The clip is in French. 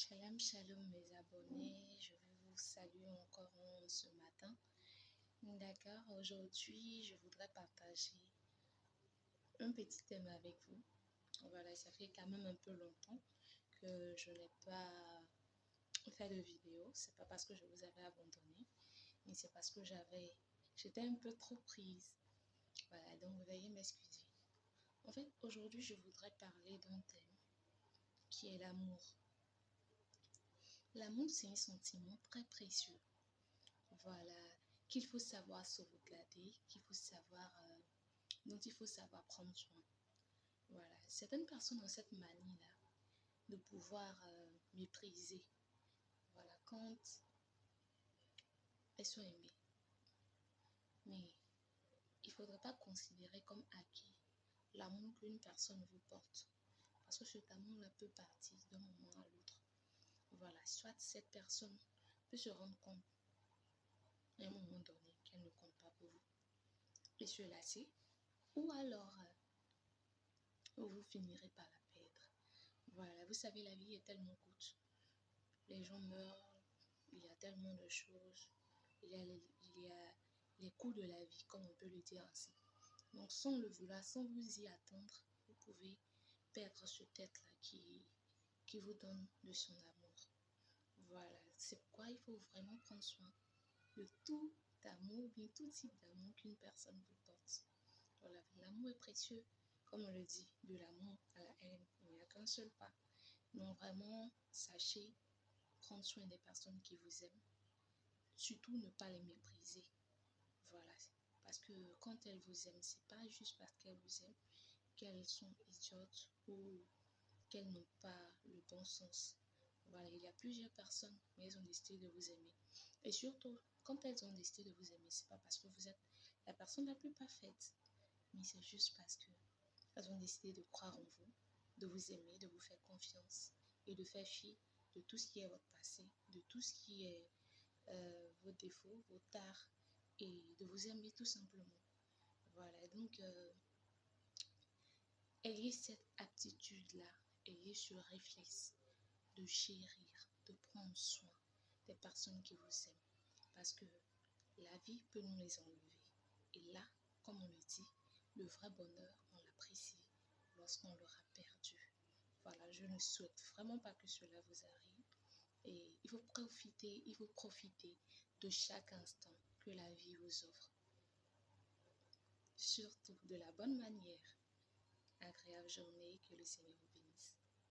Shalom, shalom mes abonnés, je vais vous saluer encore ce matin. D'accord, aujourd'hui je voudrais partager un petit thème avec vous. Voilà, ça fait quand même un peu longtemps que je n'ai pas fait de vidéo. C'est pas parce que je vous avais abandonné, mais c'est parce que j'étais un peu trop prise. Voilà, donc veuillez m'excuser. En fait, aujourd'hui je voudrais parler d'un thème qui est l'amour. L'amour, c'est un sentiment très précieux. Voilà, qu'il faut savoir sauvegarder, dont il faut savoir prendre soin. Voilà, certaines personnes ont cette manie-là de pouvoir mépriser. Voilà, quand elles sont aimées. Mais il ne faudrait pas considérer comme acquis l'amour qu'une personne vous porte. Parce que cet amour-là peut partir d'un moment à l'autre. Voilà, soit cette personne peut se rendre compte à un moment donné qu'elle ne compte pas pour vous et se lasser, ou alors vous finirez par la perdre. Voilà, vous savez, la vie est tellement courte. Les gens meurent, il y a tellement de choses, il y a les coups de la vie, comme on peut le dire ainsi. Donc, sans le vouloir, sans vous y attendre, vous pouvez perdre ce être-là qui vous donne de son amour. Voilà, c'est pourquoi il faut vraiment prendre soin de tout amour, bien tout type d'amour qu'une personne vous porte. Voilà, l'amour est précieux, comme on le dit, de l'amour à la haine, il n'y a qu'un seul pas. Donc vraiment, sachez prendre soin des personnes qui vous aiment, surtout ne pas les mépriser. Voilà, parce que quand elles vous aiment, c'est pas juste parce qu'elles vous aiment qu'elles sont idiotes ou qu'elles n'ont pas le bon sens. Voilà, il y a plusieurs personnes, mais elles ont décidé de vous aimer. Et surtout, quand elles ont décidé de vous aimer, c'est pas parce que vous êtes la personne la plus parfaite, mais c'est juste parce que elles ont décidé de croire en vous, de vous aimer, de vous faire confiance et de faire fi de tout ce qui est votre passé, de tout ce qui est vos défauts, vos tares et de vous aimer tout simplement. Voilà, donc ayez cette aptitude-là, ayez ce réflexe de chérir, de prendre soin des personnes qui vous aiment parce que la vie peut nous les enlever. Et là, comme on le dit, le vrai bonheur, on l'apprécie lorsqu'on l'aura perdu. Voilà, je ne souhaite vraiment pas que cela vous arrive. Et il faut profiter de chaque instant que la vie vous offre. Surtout de la bonne manière. Agréable journée, que le Seigneur vous